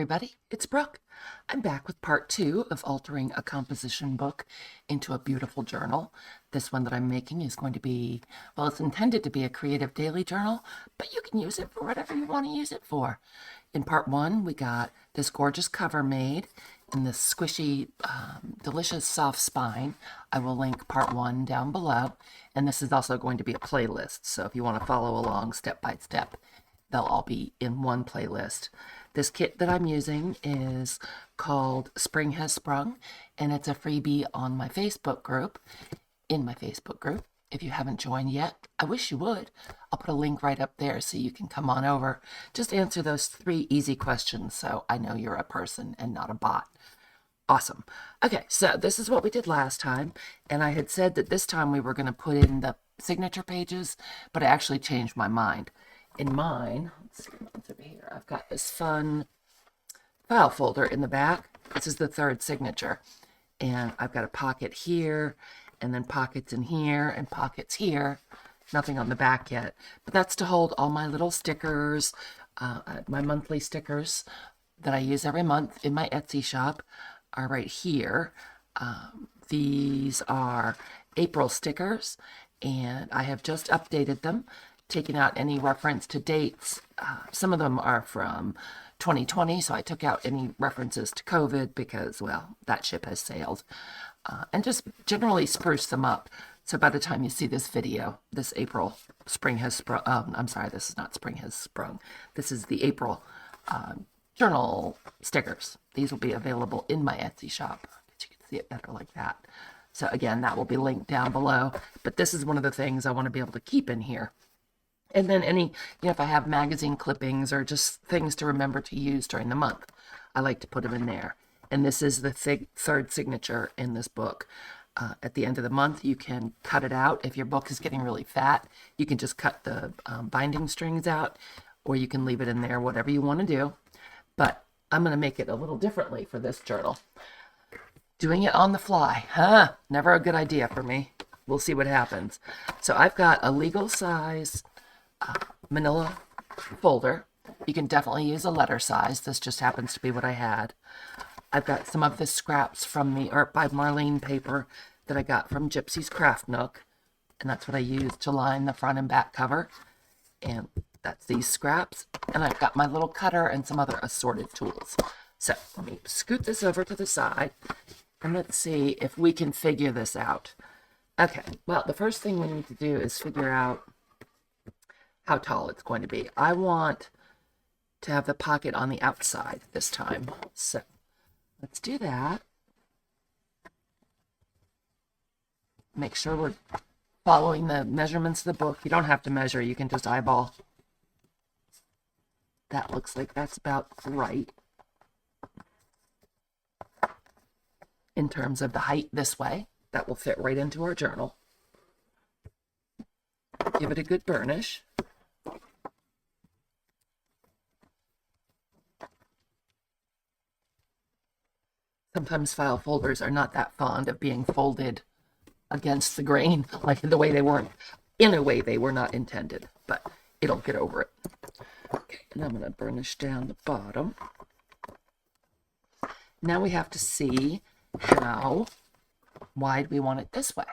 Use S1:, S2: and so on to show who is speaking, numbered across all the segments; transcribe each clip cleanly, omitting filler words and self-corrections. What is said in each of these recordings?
S1: everybody, it's Brooke. I'm back with part 2 of altering a composition book into a beautiful journal. This one that I'm making is going to be, well, it's intended to be a creative daily journal, but you can use it for whatever you want to use it for. In part 1, we got this gorgeous cover made in this squishy, delicious soft spine. I will link part 1 down below, and this is also going to be a playlist, so if you want to follow along step by step, they'll all be in one playlist. This kit that I'm using is called Spring Has Sprung, and it's a freebie on my Facebook group, in my Facebook group. If you haven't joined yet, I wish you would. I'll put a link right up there so you can come on over. Just answer those 3 easy questions so I know you're a person and not a bot. Awesome. Okay, so this is what we did last time, and I had said that this time we were going to put in the signature pages, but I actually changed my mind. In mine, let's see what's over here. I've got this fun file folder in the back. This is the 3rd signature. And I've got a pocket here, and then pockets in here, and pockets here. Nothing on the back yet. But that's to hold all my little stickers, my monthly stickers that I use every month in my Etsy shop are right here. These are April stickers, and I have just updated them, taking out any reference to dates. Some of them are from 2020, so I took out any references to COVID because, well, that ship has sailed. And just generally spruce them up. So by the time you see this video, this April, spring has sprung. I'm sorry, this is not spring has sprung. This is the April journal stickers. These will be available in my Etsy shop. You can see it better like that. So again, that will be linked down below. But this is one of the things I want to be able to keep in here. And then any, if I have magazine clippings or just things to remember to use during the month, I like to put them in there. And this is the 3rd signature in this book. At the end of the month, you can cut it out. If your book is getting really fat, you can just cut the binding strings out, or you can leave it in there, whatever you want to do. But I'm going to make it a little differently for this journal. Doing it on the fly, never a good idea for me. We'll see what happens. So I've got a legal size manila folder. You can definitely use a letter size. This just happens to be what I had. I've got some of the scraps from the Art by Marlene paper that I got from Gypsy's Craft Nook, and that's what I used to line the front and back cover. And that's these scraps. And I've got my little cutter and some other assorted tools. So let me scoot this over to the side, and let's see if we can figure this out. Okay, well, the first thing we need to do is figure out how tall it's going to be. I want to have the pocket on the outside this time. So let's do that. Make sure we're following the measurements of the book. You don't have to measure, you can just eyeball. That looks like that's about right. In terms of the height this way, that will fit right into our journal. Give it a good burnish. Sometimes file folders are not that fond of being folded against the grain, like the way they weren't, in a way they were not intended, but it'll get over it. Okay, and I'm going to burnish down the bottom. Now we have to see how wide we want it this way.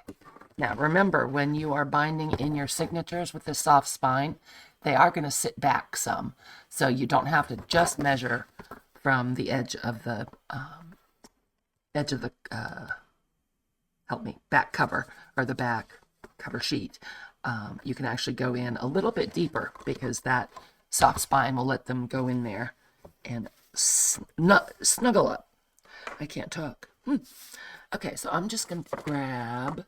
S1: Now remember, when you are binding in your signatures with this soft spine, they are going to sit back some, so you don't have to just measure from the edge of the back cover, or the back cover sheet. You can actually go in a little bit deeper because that soft spine will let them go in there and snuggle up. I can't talk. Okay, so I'm just going to grab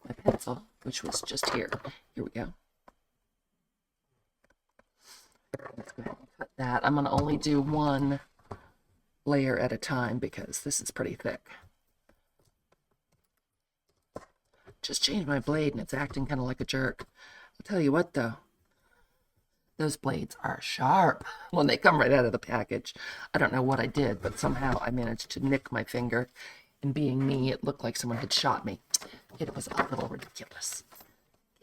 S1: my pencil, which was just here. Here we go. Let's go ahead and cut that. I'm going to only do one layer at a time because this is pretty thick. Just changed my blade and it's acting kind of like a jerk. I'll tell you what though, those blades are sharp when they come right out of the package. I don't know what I did, but somehow I managed to nick my finger, and being me, it looked like someone had shot me. It was a little ridiculous.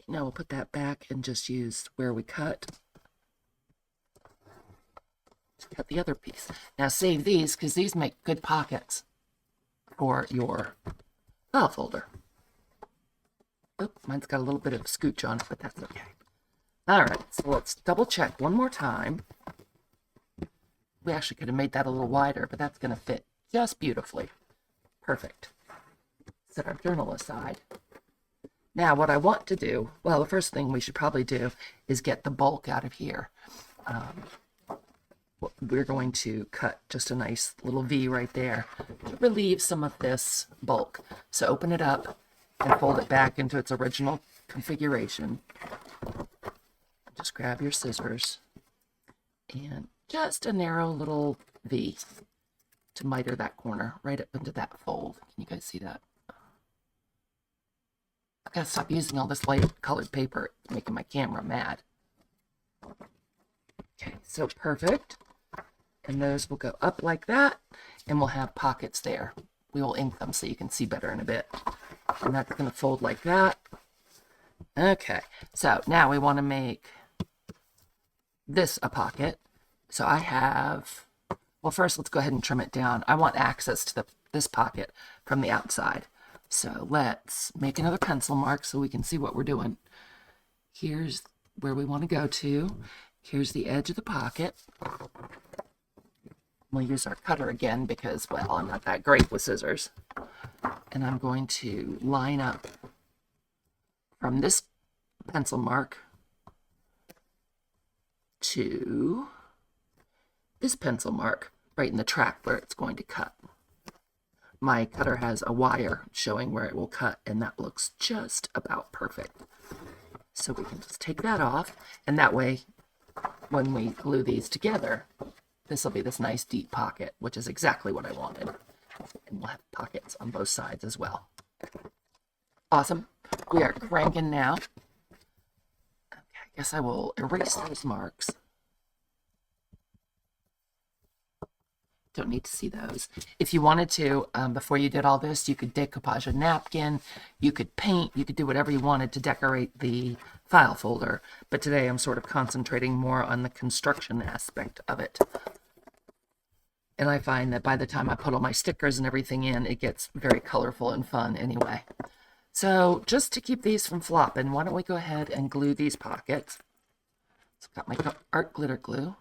S1: Now we'll put that back and just use where we cut. cut the other piece. Now save these because these make good pockets for your file folder. Oh, mine's got a little bit of scooch on it, but that's okay. All right, so let's double check one more time. We actually could have made that a little wider, but that's going to fit just beautifully. Perfect. Set our journal aside. Now, what I want to do, well, the first thing we should probably do is get the bulk out of here. We're going to cut just a nice little V right there to relieve some of this bulk. So open it up and fold it back into its original configuration. Just grab your scissors and just a narrow little V to miter that corner right up into that fold. Can you guys see that? I gotta stop using all this light colored paper. It's making my camera mad. Okay, so perfect. And those will go up like that, and we'll have pockets there. We will ink them so you can see better in a bit. And that's going to fold like that. Okay, so now we want to make this a pocket. So I have, well, first let's go ahead and trim it down. I want access to this pocket from the outside. So let's make another pencil mark so we can see what we're doing. Here's where we want to go to. Here's the edge of the pocket. We'll use our cutter again because, well, I'm not that great with scissors. And I'm going to line up from this pencil mark to this pencil mark right in the track where it's going to cut. My cutter has a wire showing where it will cut, and that looks just about perfect. So we can just take that off, and that way, when we glue these together, this will be this nice deep pocket, which is exactly what I wanted. And we'll have pockets on both sides as well. Awesome. We are cranking now. Okay, I guess I will erase those marks. Don't need to see those. If you wanted to, before you did all this, you could decoupage a napkin, you could paint, you could do whatever you wanted to decorate the file folder. But today I'm sort of concentrating more on the construction aspect of it. And I find that by the time I put all my stickers and everything in, it gets very colorful and fun anyway. So just to keep these from flopping, why don't we go ahead and glue these pockets. So I've got my art glitter glue.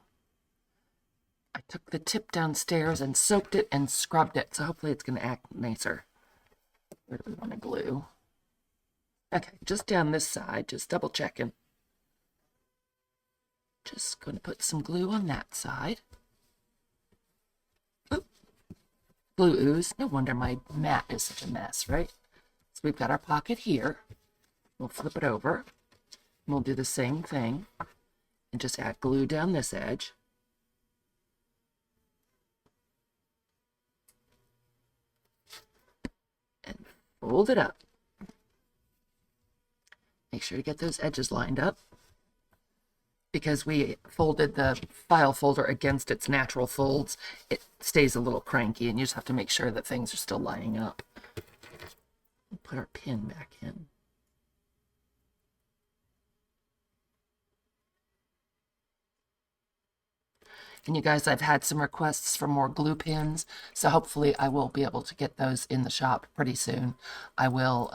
S1: I took the tip downstairs and soaked it and scrubbed it, so hopefully it's going to act nicer. Where do we want to glue? Okay, just down this side, just double checking. Just going to put some glue on that side. Oop. Glue ooze. No wonder my mat is such a mess, right? So we've got our pocket here. We'll flip it over. And we'll do the same thing and just add glue down this edge. And fold it up. Make sure to get those edges lined up. Because we folded the file folder against its natural folds, it stays a little cranky, and you just have to make sure that things are still lining up. We'll put our pin back in. And you guys, I've had some requests for more glue pins, so hopefully I will be able to get those in the shop pretty soon. I will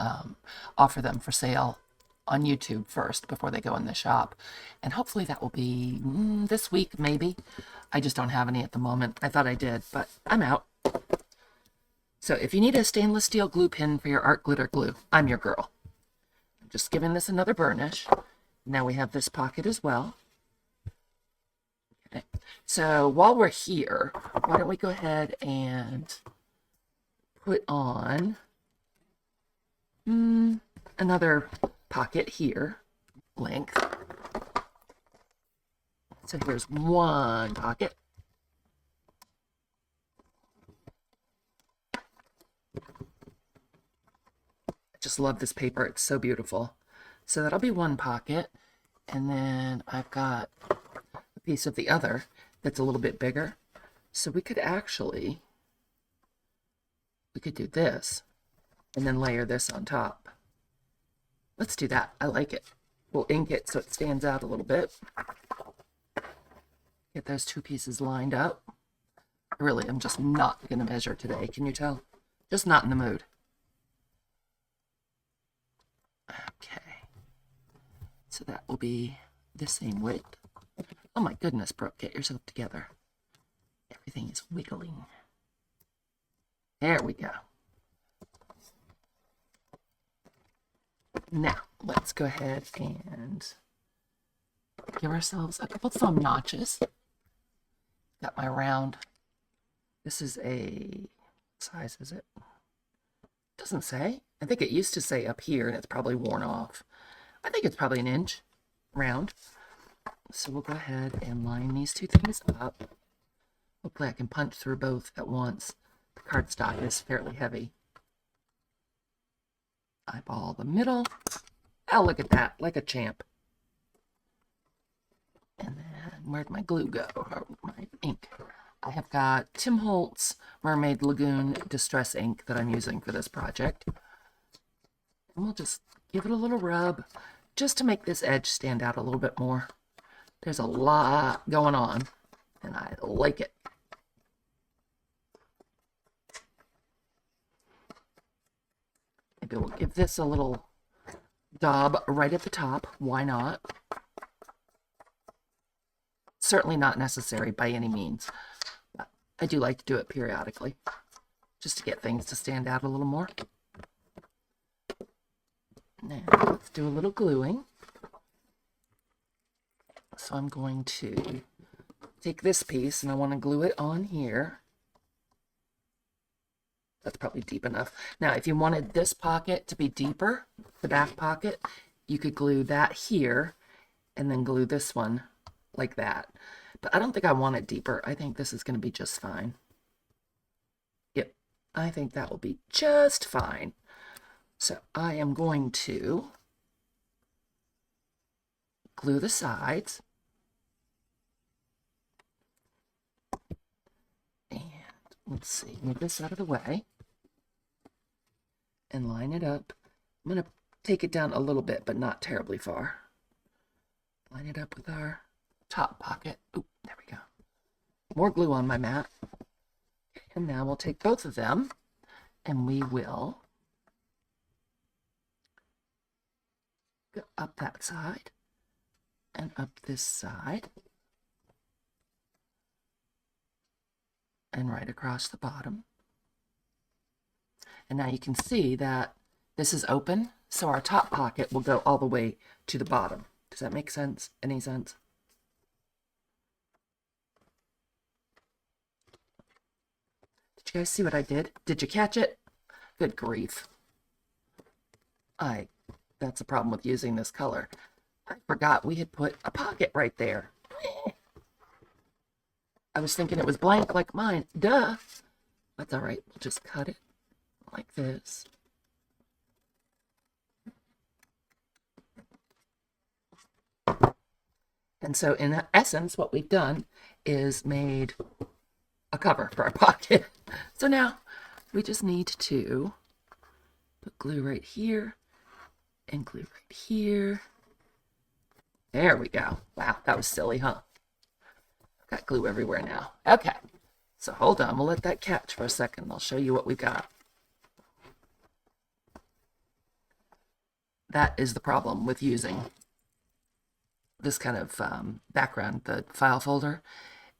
S1: offer them for sale on YouTube first before they go in the shop. And hopefully that will be this week, maybe. I just don't have any at the moment. I thought I did, but I'm out. So if you need a stainless steel glue pin for your art glitter glue, I'm your girl. I'm just giving this another burnish. Now we have this pocket as well. Okay. So while we're here, why don't we go ahead and put on another pocket here, length. So here's one pocket. I just love this paper. It's so beautiful. So that'll be one pocket. And then I've got a piece of the other that's a little bit bigger. So we could do this and then layer this on top. Let's do that. I like it. We'll ink it so it stands out a little bit. Get those two pieces lined up. I really am just not going to measure today. Can you tell? Just not in the mood. Okay. So that will be the same width. Oh my goodness, Brooke, get yourself together. Everything is wiggling. There we go. Now, let's go ahead and give ourselves a couple thumb notches. Got my round. This is what size is it? Doesn't say. I think it used to say up here, and it's probably worn off. I think it's probably an inch round. So we'll go ahead and line these two things up. Hopefully I can punch through both at once. The cardstock is fairly heavy. Eyeball the middle. Oh, look at that, like a champ. And then where'd my glue go? Or my ink. I have got Tim Holtz Mermaid Lagoon Distress ink that I'm using for this project. And we'll just give it a little rub just to make this edge stand out a little bit more. There's a lot going on, and I like it. Maybe we'll give this a little daub right at the top. Why not? Certainly not necessary by any means. But I do like to do it periodically, just to get things to stand out a little more. Now, let's do a little gluing. So I'm going to take this piece and I want to glue it on here. That's probably deep enough. Now, if you wanted this pocket to be deeper, the back pocket, you could glue that here and then glue this one like that. But I don't think I want it deeper. I think this is going to be just fine. Yep, I think that will be just fine. So I am going to glue the sides. And let's see, move this out of the way and line it up. I'm going to take it down a little bit, but not terribly far. Line it up with our top pocket. Oop, there we go. More glue on my mat. And now we'll take both of them and we will go up that side and up this side and right across the bottom. And now you can see that this is open, so our top pocket will go all the way to the bottom. Does that make sense? Any sense? Did you guys see what I did? Did you catch it? Good grief. That's a problem with using this color. I forgot we had put a pocket right there. I was thinking it was blank like mine. Duh. That's all right. We'll just cut it like this. And so in essence, what we've done is made a cover for our pocket. So now we just need to put glue right here and glue right here. There we go. Wow, that was silly, huh? Got glue everywhere now. Okay, so hold on. We'll let that catch for a second. I'll show you what we got. That is the problem with using this kind of background, the file folder.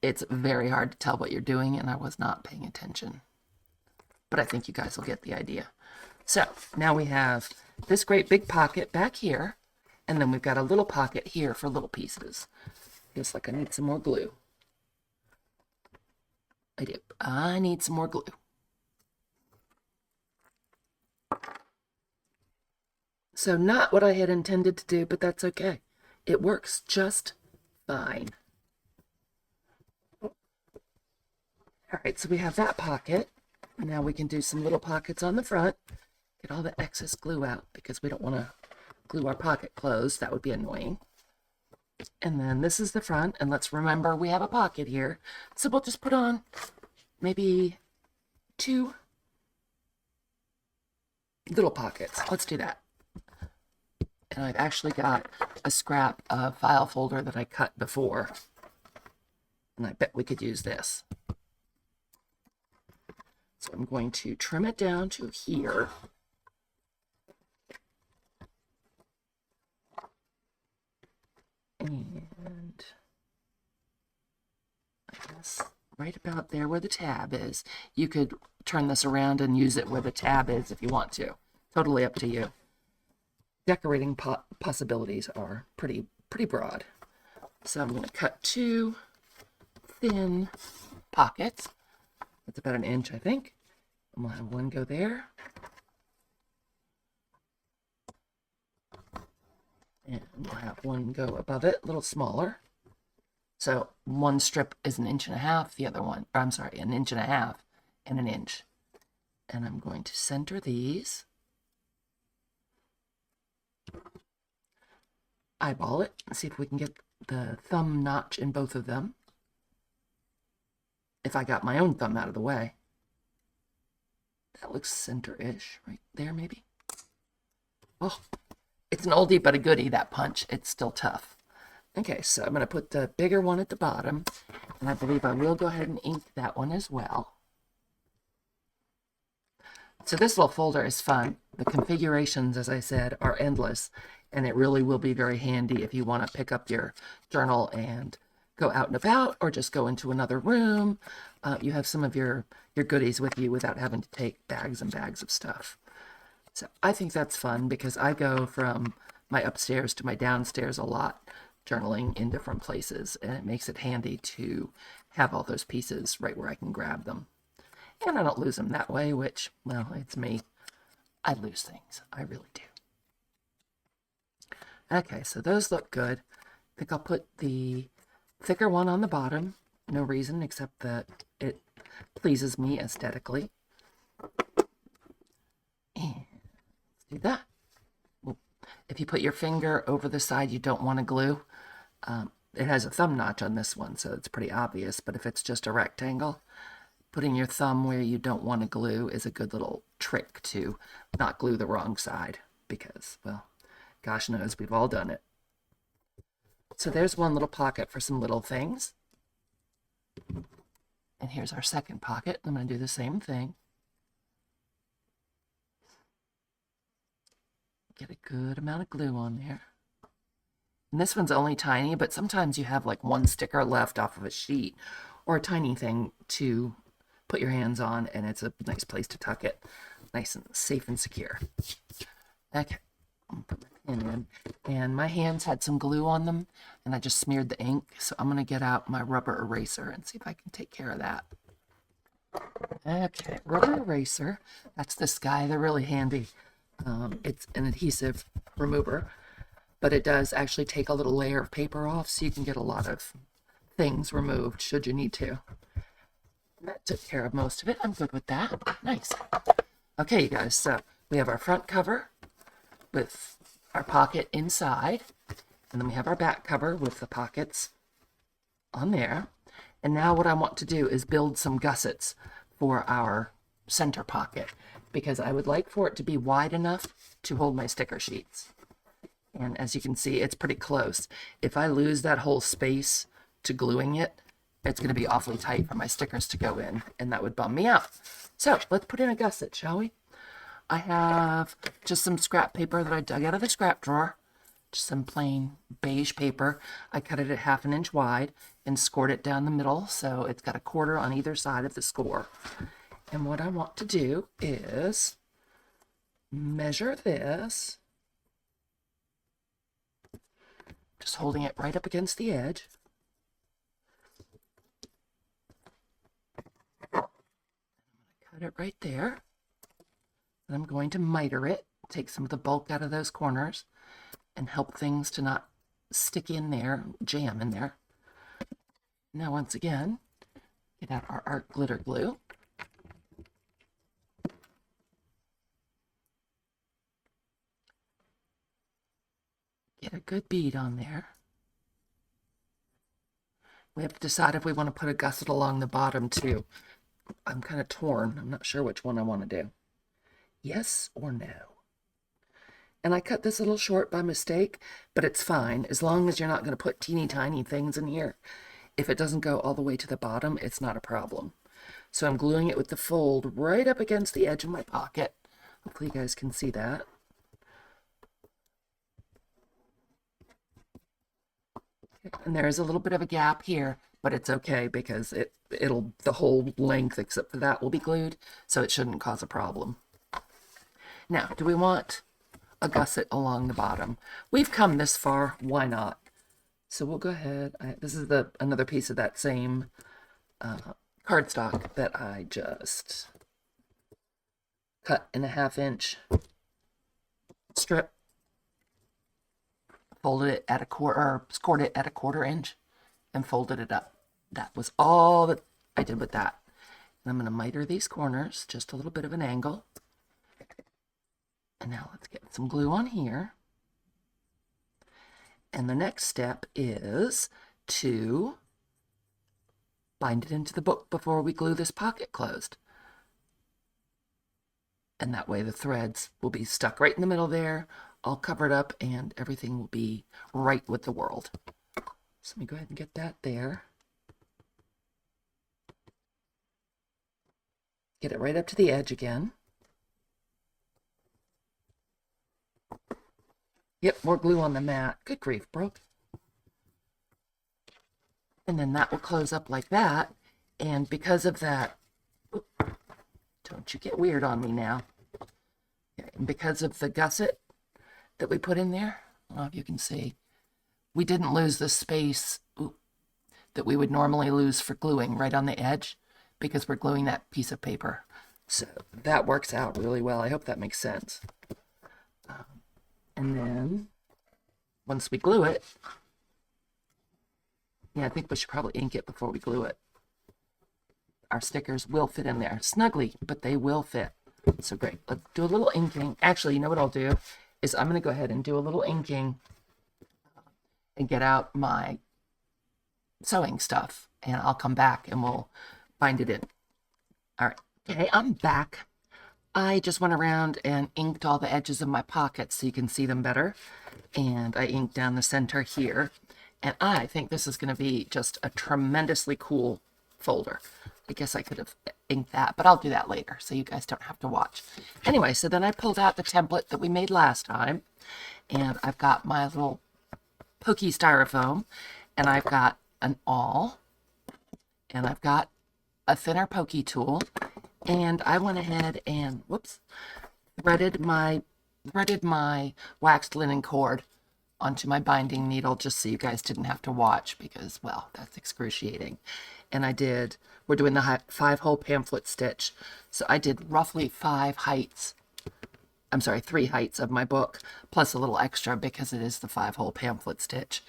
S1: It's very hard to tell what you're doing, and I was not paying attention. But I think you guys will get the idea. So now we have this great big pocket back here, and then we've got a little pocket here for little pieces. Feels like I need some more glue. I do. I need some more glue. So not what I had intended to do, but that's okay. It works just fine. All right, so we have that pocket. Now we can do some little pockets on the front. Get all the excess glue out because we don't want to glue our pocket closed. That would be annoying. And then this is the front, and let's remember we have a pocket here. So we'll just put on maybe 2 little pockets. Let's do that. And I've actually got a scrap of file folder that I cut before. And I bet we could use this. So I'm going to trim it down to here. And I guess right about there where the tab is. You could turn this around and use it where the tab is if you want to. Totally up to you. Decorating possibilities are pretty broad. So I'm going to cut 2 thin pockets. That's about 1 inch, I think. And we'll have one go there. And we'll have one go above it, a little smaller. So one strip is 1.5 inches, the other one, or I'm sorry, 1.5 inches and 1 inch. And I'm going to center these. Eyeball it and see if we can get the thumb notch in both of them. If I got my own thumb out of the way. That looks center-ish, right there maybe. Oh, it's an oldie but a goodie, that punch. It's still tough. Okay, so I'm going to put the bigger one at the bottom, and I believe I will go ahead and ink that one as well. So this little folder is fun. The configurations, as I said, are endless, and it really will be very handy if you want to pick up your journal and go out and about, or just go into another room. You have some of your goodies with you without having to take bags and bags of stuff. So I think that's fun because I go from my upstairs to my downstairs a lot, journaling in different places, and it makes it handy to have all those pieces right where I can grab them. And I don't lose them that way, which, well, it's me. I lose things. I really do. Okay, so those look good. I think I'll put the thicker one on the bottom. No reason except that it pleases me aesthetically. And let's do that. Well, if you put your finger over the side you don't want to glue, it has a thumb notch on this one, so it's pretty obvious. But if it's just a rectangle, putting your thumb where you don't want to glue is a good little trick to not glue the wrong side because, well, gosh knows we've all done it. So there's one little pocket for some little things. And here's our second pocket. I'm going to do the same thing. Get a good amount of glue on there. And this one's only tiny, but sometimes you have like one sticker left off of a sheet or a tiny thing to put your hands on, and it's a nice place to tuck it. Nice and safe and secure. Okay. Put my pen in, and my hands had some glue on them, and I just smeared the ink, so I'm going to get out my rubber eraser and see if I can take care of that. Okay, rubber eraser, that's this guy. They're really handy. It's an adhesive remover, but it does actually take a little layer of paper off, so you can get a lot of things removed should you need to. That took care of most of it. I'm good with that. Nice. Okay, you guys, so we have our front cover with our pocket inside, and then we have our back cover with the pockets on there. And now what I want to do is build some gussets for our center pocket, because I would like for it to be wide enough to hold my sticker sheets. And as you can see, it's pretty close. If I lose that whole space to gluing it, it's going to be awfully tight for my stickers to go in, and that would bum me out. So let's put in a gusset, shall we? I have just some scrap paper that I dug out of the scrap drawer. Just some plain beige paper. I cut it at 1/2 inch wide and scored it down the middle, so it's got a 1/4 on either side of the score. And what I want to do is measure this, just holding it right up against the edge. Cut it right there. And I'm going to miter it, take some of the bulk out of those corners, and help things to not stick in there, jam in there. Now, once again, get out our art glitter glue. Get a good bead on there. We have to decide if we want to put a gusset along the bottom too. I'm kind of torn. I'm not sure which one I want to do. Yes or no? And I cut this a little short by mistake, but it's fine as long as you're not going to put teeny tiny things in here. If it doesn't go all the way to the bottom, it's not a problem. So I'm gluing it with the fold right up against the edge of my pocket. Hopefully you guys can see that. And there is a little bit of a gap here, but it's okay because it'll the whole length except for that will be glued, so it shouldn't cause a problem. Now, do we want a gusset along the bottom? We've come this far, why not? So we'll go ahead. This is another piece of that same cardstock that I just cut in a 1/2 inch strip, folded it at a quarter, or scored it at a 1/4 inch, and folded it up. That was all that I did with that. And I'm going to miter these corners, just a little bit of an angle. And now let's get some glue on here. And the next step is to bind it into the book before we glue this pocket closed. And that way the threads will be stuck right in the middle there, all covered up, and everything will be right with the world. So let me go ahead and get that there. Get it right up to the edge again. Yep, more glue on the mat. Good grief, broke. And then that will close up like that. And because of that, don't you get weird on me now. And because of the gusset that we put in there, I don't know if you can see, we didn't lose the space that we would normally lose for gluing right on the edge because we're gluing that piece of paper. So that works out really well. I hope that makes sense. And then once we glue it, yeah, I think we should probably ink it before we glue it. Our stickers will fit in there snugly, but they will fit. So great. Let's do a little inking. Actually, you know what I'll do is I'm going to go ahead and do a little inking and get out my sewing stuff, and I'll come back and we'll bind it in. All right. Okay, I'm back. I just went around and inked all the edges of my pockets so you can see them better. And I inked down the center here. And I think this is going to be just a tremendously cool folder. I guess I could have inked that, but I'll do that later so you guys don't have to watch. Anyway, so then I pulled out the template that we made last time. And I've got my little pokey styrofoam. And I've got an awl. And I've got a thinner pokey tool. And I went ahead and, threaded my waxed linen cord onto my binding needle just so you guys didn't have to watch because, well, that's excruciating. And we're doing the 5-hole pamphlet stitch. So I did roughly 3 heights of my book, plus a little extra because it is the 5-hole pamphlet stitch.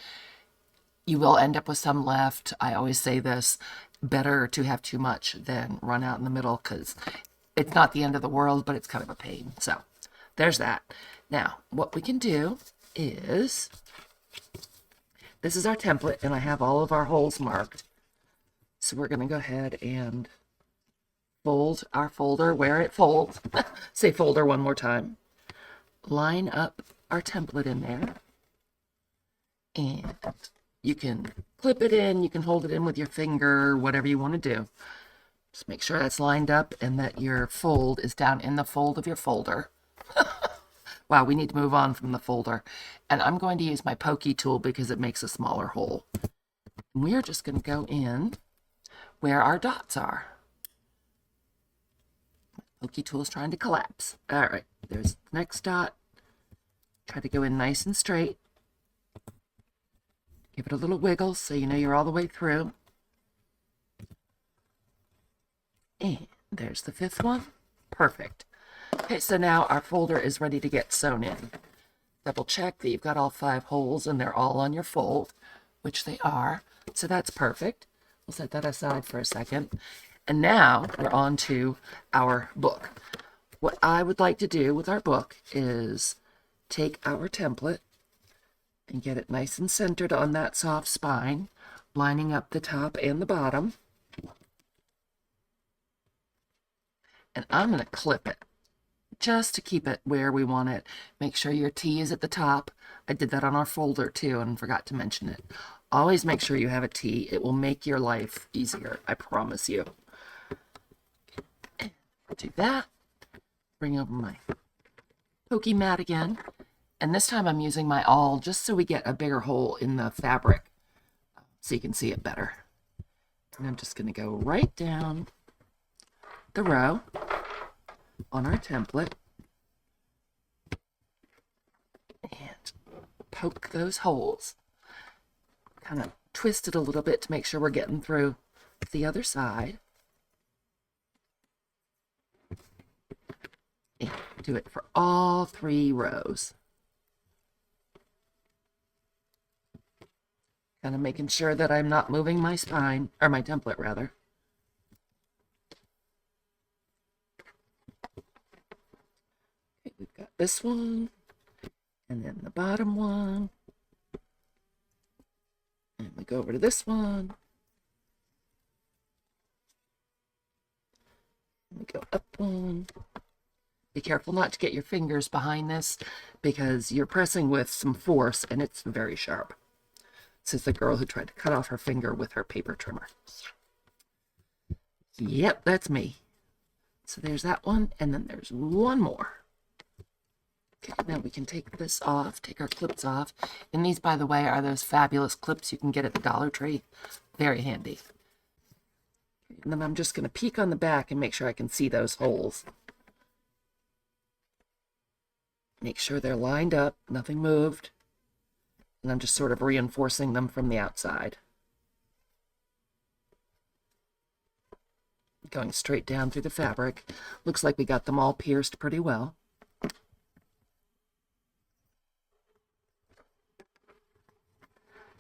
S1: You will end up with some left. I always say this, better to have too much than run out in the middle because it's not the end of the world, but it's kind of a pain. So there's that. Now, what we can do is, this is our template, and I have all of our holes marked. So we're going to go ahead and fold our folder where it folds. Say folder one more time. Line up our template in there. And you can clip it in, you can hold it in with your finger, whatever you want to do. Just make sure that's lined up and that your fold is down in the fold of your folder. Wow, we need to move on from the folder. And I'm going to use my pokey tool because it makes a smaller hole. And we are just going to go in where our dots are. My pokey tool is trying to collapse. All right, there's the next dot. Try to go in nice and straight. Give it a little wiggle so you know you're all the way through. And there's the 5th one. Perfect. Okay, so now our folder is ready to get sewn in. Double check that you've got all 5 holes and they're all on your fold, which they are. So that's perfect. We'll set that aside for a second. And now we're on to our book. What I would like to do with our book is take our template and get it nice and centered on that soft spine, lining up the top and the bottom. And I'm going to clip it just to keep it where we want it. Make sure your T is at the top. I did that on our folder too and forgot to mention it. Always make sure you have a T. It will make your life easier, I promise you. Do that. Bring over my pokey mat again. And this time I'm using my awl just so we get a bigger hole in the fabric so you can see it better. And I'm just going to go right down the row on our template and poke those holes. Kind of twist it a little bit to make sure we're getting through the other side. And do it for all 3 rows. Kind of making sure that I'm not moving my spine, or my template rather. Okay, we've got this one, and then the bottom one. And we go over to this one. And we go up one. Be careful not to get your fingers behind this because you're pressing with some force and it's very sharp. This is the girl who tried to cut off her finger with her paper trimmer. Yep, that's me. So there's that one, and then there's one more. Okay, now we can take this off, take our clips off. And these, by the way, are those fabulous clips you can get at the Dollar Tree. Very handy. And then I'm just going to peek on the back and make sure I can see those holes. Make sure they're lined up, nothing moved. And I'm just sort of reinforcing them from the outside. Going straight down through the fabric. Looks like we got them all pierced pretty well.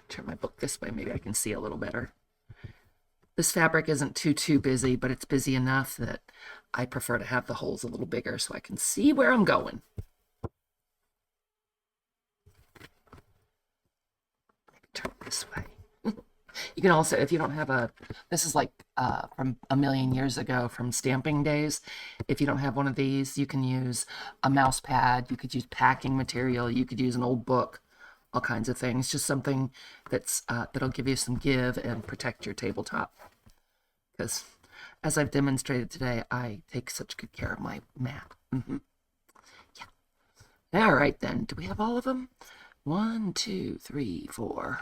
S1: Turn my book this way, maybe I can see a little better. This fabric isn't too busy, but it's busy enough that I prefer to have the holes a little bigger so I can see where I'm going. Turn it this way. You can also, if you don't have a, this is like from a million years ago from stamping days. If you don't have one of these, you can use a mouse pad. You could use packing material. You could use an old book, all kinds of things. Just something that's that'll give you some give and protect your tabletop. Because as I've demonstrated today, I take such good care of my mat. Yeah. All right then. Do we have all of them? 1, 2, 3, 4.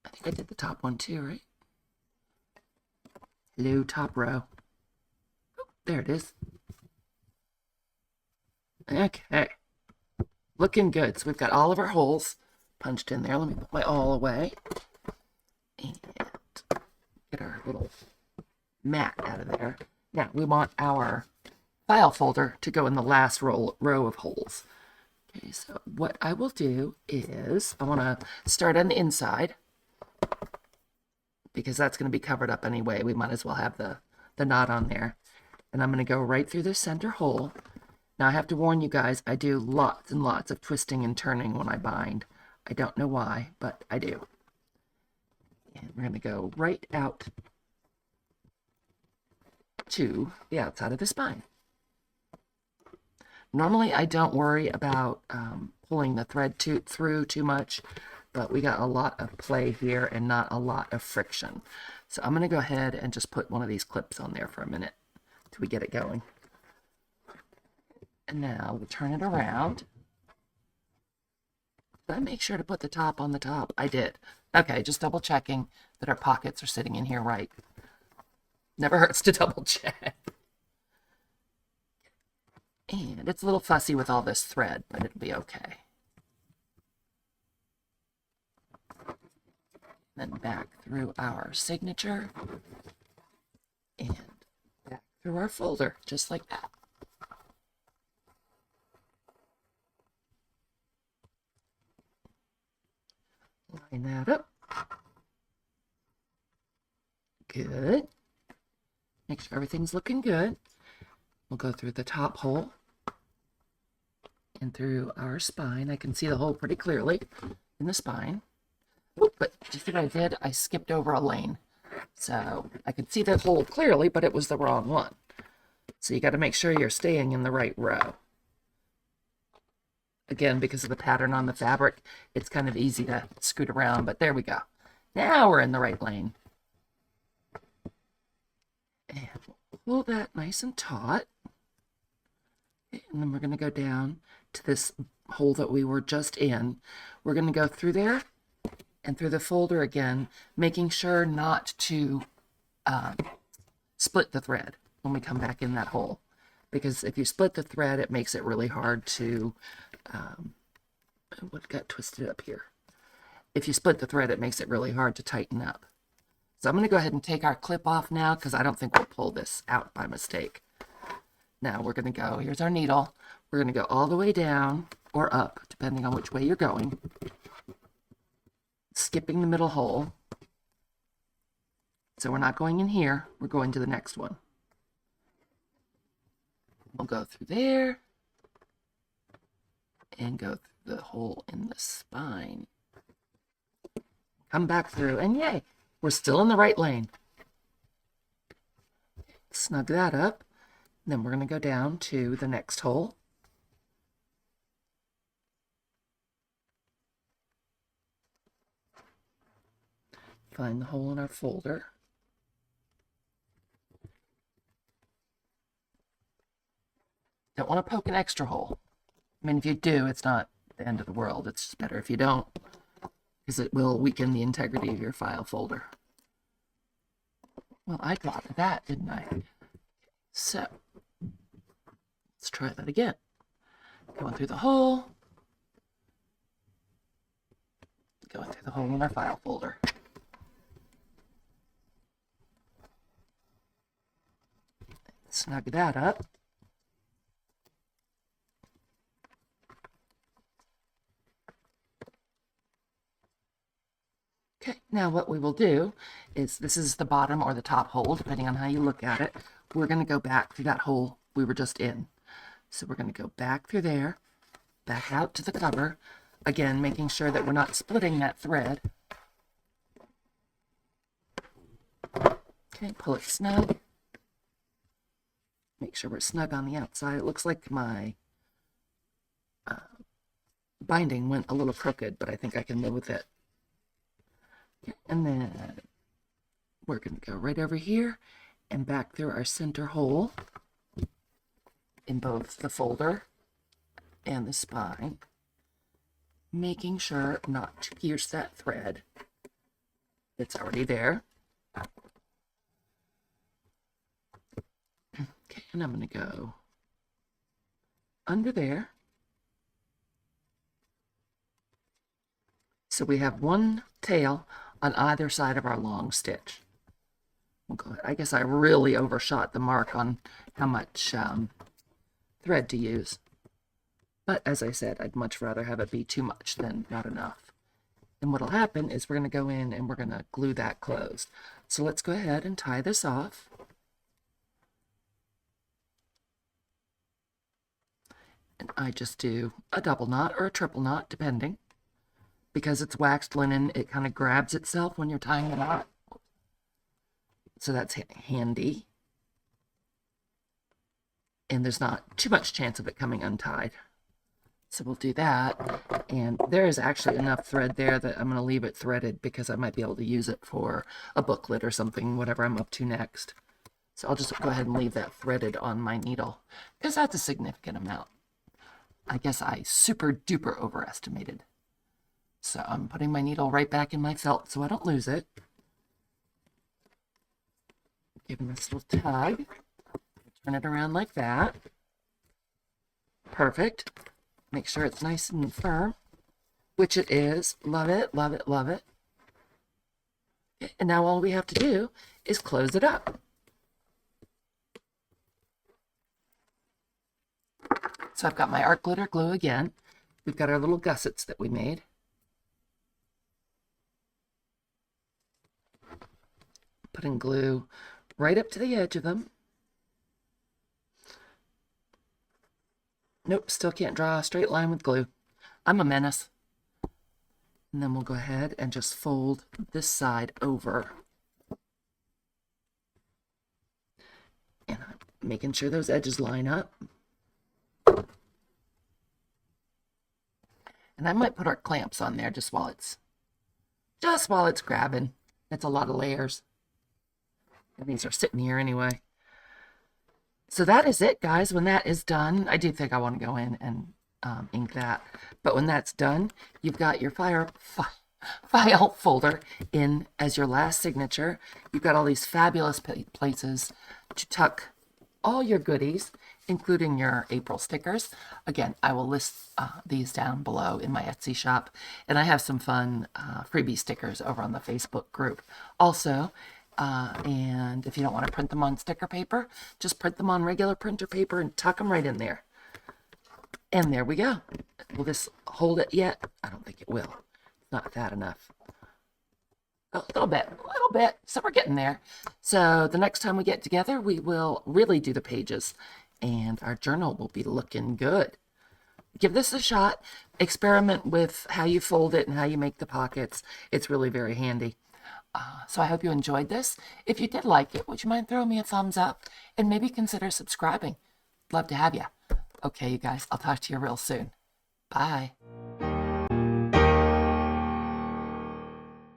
S1: I think I did the top one too, right? Hello, top row. Oh, there it is. Okay. Looking good. So we've got all of our holes punched in there. Let me put my awl away. And get our little mat out of there. Now, we want our file folder to go in the last row of holes. Okay, so what I will do is I want to start on the inside because that's going to be covered up anyway. We might as well have the knot on there. And I'm going to go right through the center hole. Now, I have to warn you guys, I do lots and lots of twisting and turning when I bind. I don't know why, but I do. And we're going to go right out to the outside of the spine. Normally, I don't worry about pulling the thread through too much, but we got a lot of play here and not a lot of friction. So I'm going to go ahead and just put one of these clips on there for a minute till we get it going. And now we'll turn it around. Did I make sure to put the top on the top? I did. Okay, just double checking that our pockets are sitting in here right. Never hurts to double check. And it's a little fussy with all this thread, but it'll be okay. Then back through our signature and back through our folder, just like that. Line that up. Good. Make sure everything's looking good. We'll go through the top hole and through our spine. I can see the hole pretty clearly in the spine. Oop, but do you see what I did? I skipped over a lane. So I could see the hole clearly, but it was the wrong one. So you got to make sure you're staying in the right row. Again, because of the pattern on the fabric, it's kind of easy to scoot around, but there we go. Now we're in the right lane. And we'll pull that nice and taut. And then we're going to go down to this hole that we were just in. We're going to go through there and through the folder again, making sure not to split the thread when we come back in that hole. Because if you split the thread, it makes it really hard to, what got twisted up here? If you split the thread, it makes it really hard to tighten up. So I'm going to go ahead and take our clip off now because I don't think we'll pull this out by mistake. Now we're going to go, here's our needle. We're going to go all the way down or up, depending on which way you're going. Skipping the middle hole. So we're not going in here, we're going to the next one. We'll go through there and go through the hole in the spine. Come back through, and yay, we're still in the right lane. Snug that up. Then we're going to go down to the next hole. Find the hole in our folder. Don't want to poke an extra hole. I mean, if you do, it's not the end of the world. It's just better if you don't, because it will weaken the integrity of your file folder. Well, I thought of that, didn't I? So, let's try that again. Going through the hole. Going through the hole in our file folder. Snug that up. Okay, now what we will do is, this is the bottom or the top hole, depending on how you look at it. We're going to go back through that hole we were just in. So we're going to go back through there, back out to the cover, again, making sure that we're not splitting that thread. Okay, pull it snug. Make sure we're snug on the outside. It looks like my binding went a little crooked, but I think I can live with it. Okay, and then we're going to go right over here and back through our center hole in both the folder and the spine, making sure not to pierce that thread that's already there. Okay, and I'm going to go under there. So we have one tail on either side of our long stitch. We'll go ahead. I guess I really overshot the mark on how much thread to use. But as I said, I'd much rather have it be too much than not enough. And what'll happen is we're going to go in and we're going to glue that closed. So let's go ahead and tie this off. And I just do a double knot or a triple knot, depending. Because it's waxed linen, it kind of grabs itself when you're tying the knot. So that's handy. And there's not too much chance of it coming untied. So we'll do that. And there is actually enough thread there that I'm going to leave it threaded because I might be able to use it for a booklet or something, whatever I'm up to next. So I'll just go ahead and leave that threaded on my needle because that's a significant amount. I guess I super duper overestimated. So I'm putting my needle right back in my felt so I don't lose it. Give it a nice little tug. Turn it around like that. Perfect. Make sure it's nice and firm, which it is. Love it, love it, love it. And now all we have to do is close it up. So I've got my art glitter glue again. We've got our little gussets that we made. Putting glue right up to the edge of them. Nope, still can't draw a straight line with glue. I'm a menace. And then we'll go ahead and just fold this side over. And I'm making sure those edges line up. And I might put our clamps on there just while it's grabbing. That's a lot of layers. And these are sitting here anyway. So that is it, guys. When that is done, I do think I want to go in and ink that. But when that's done, you've got your file folder in as your last signature. You've got all these fabulous places to tuck all your goodies, including your April stickers. Again, I will list these down below in my Etsy shop. And I have some fun freebie stickers over on the Facebook group. Also, and if you don't want to print them on sticker paper, just print them on regular printer paper and tuck them right in there. And there we go. Will this hold it yet? I don't think it will. It's not fat enough. A little bit. So we're getting there. So the next time we get together, we will really do the pages and our journal will be looking good. Give this a shot. Experiment with how you fold it and how you make the pockets. It's really very handy. So I hope you enjoyed this. If you did like it, would you mind throwing me a thumbs up and maybe consider subscribing? Love to have you. Okay, you guys, I'll talk to you real soon. Bye.